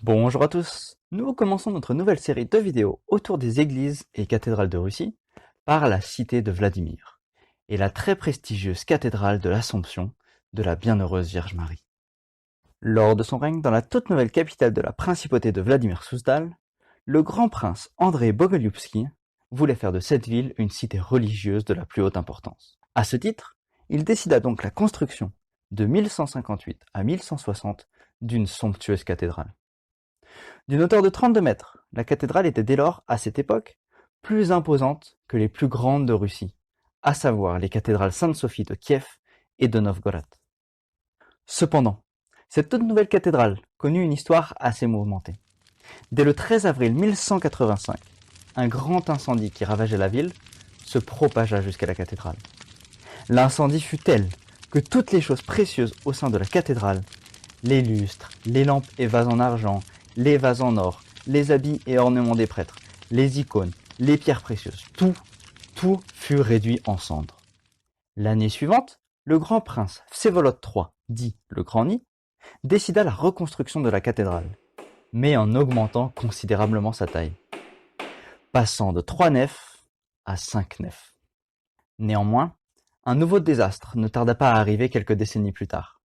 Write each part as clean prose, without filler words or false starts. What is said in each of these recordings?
Bonjour à tous, nous commençons notre nouvelle série de vidéos autour des églises et cathédrales de Russie par la cité de Vladimir et la très prestigieuse cathédrale de l'Assomption de la Bienheureuse Vierge Marie. Lors de son règne dans la toute nouvelle capitale de la principauté de Vladimir Souzdal, le grand prince André Bogolyubski voulait faire de cette ville une cité religieuse de la plus haute importance. À ce titre, il décida donc la construction de 1158 à 1160 d'une somptueuse cathédrale. D'une hauteur de 32 mètres, la cathédrale était dès lors, à cette époque, plus imposante que les plus grandes de Russie, à savoir les cathédrales Sainte-Sophie de Kiev et de Novgorod. Cependant, cette toute nouvelle cathédrale connut une histoire assez mouvementée. Dès le 13 avril 1185, un grand incendie qui ravageait la ville se propagea jusqu'à la cathédrale. L'incendie fut tel que toutes les choses précieuses au sein de la cathédrale, les lustres, les lampes et vases en argent, les vases en or, les habits et ornements des prêtres, les icônes, les pierres précieuses, tout fut réduit en cendres. L'année suivante, le grand prince Vsevolod III, dit le Grand-Nid, décida la reconstruction de la cathédrale, mais en augmentant considérablement sa taille, passant de 3 nefs à 5 nefs. Néanmoins, un nouveau désastre ne tarda pas à arriver quelques décennies plus tard.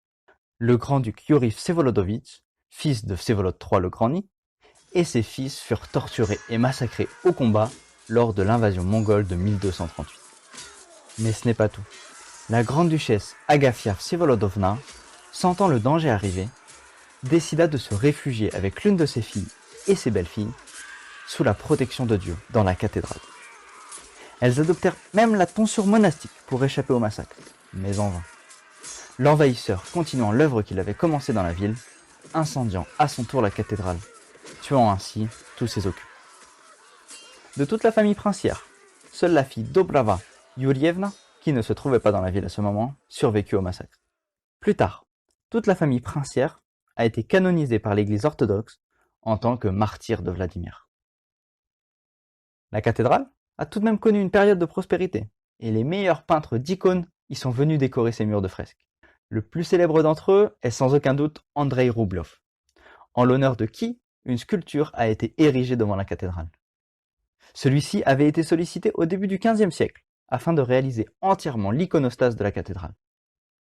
Le grand-duc Yuri Vsevolodovitch, fils de Vsevolod III le Grand-Nid, et ses fils furent torturés et massacrés au combat lors de l'invasion mongole de 1238. Mais ce n'est pas tout. La grande-duchesse Agafia Vsevolodovna, sentant le danger arriver, décida de se réfugier avec l'une de ses filles et ses belles-filles sous la protection de Dieu dans la cathédrale. Elles adoptèrent même la tonsure monastique pour échapper au massacre, mais en vain. L'envahisseur continuant l'œuvre qu'il avait commencée dans la ville, incendiant à son tour la cathédrale, tuant ainsi tous ses occupants. De toute la famille princière, seule la fille Dobrava Yurievna, qui ne se trouvait pas dans la ville à ce moment, survécut au massacre. Plus tard, toute la famille princière a été canonisée par l'Église orthodoxe en tant que martyr de Vladimir. La cathédrale a tout de même connu une période de prospérité, et les meilleurs peintres d'icônes y sont venus décorer ses murs de fresques. Le plus célèbre d'entre eux est sans aucun doute Andrei Roubliov, en l'honneur de qui une sculpture a été érigée devant la cathédrale. Celui-ci avait été sollicité au début du XVe siècle afin de réaliser entièrement l'iconostase de la cathédrale.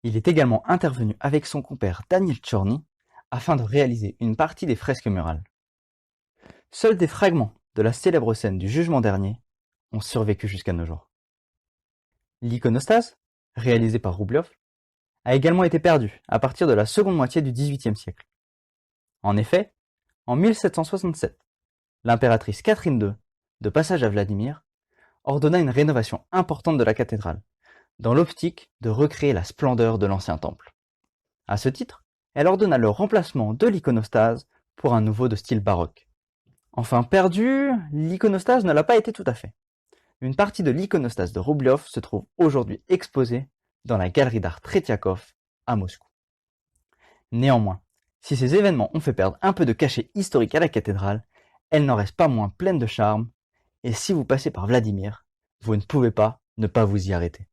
Il est également intervenu avec son compère Daniel Tchorny afin de réaliser une partie des fresques murales. Seuls des fragments de la célèbre scène du Jugement dernier ont survécu jusqu'à nos jours. L'iconostase, réalisée par Roubliov, a également été perdue à partir de la seconde moitié du XVIIIe siècle. En effet, en 1767, l'impératrice Catherine II, de passage à Vladimir, ordonna une rénovation importante de la cathédrale, dans l'optique de recréer la splendeur de l'ancien temple. À ce titre, elle ordonna le remplacement de l'iconostase pour un nouveau de style baroque. Enfin perdu, l'iconostase ne l'a pas été tout à fait. Une partie de l'iconostase de Roubliov se trouve aujourd'hui exposée dans la galerie d'art Tretiakov à Moscou. Néanmoins, si ces événements ont fait perdre un peu de cachet historique à la cathédrale, elle n'en reste pas moins pleine de charme, et si vous passez par Vladimir, vous ne pouvez pas ne pas vous y arrêter.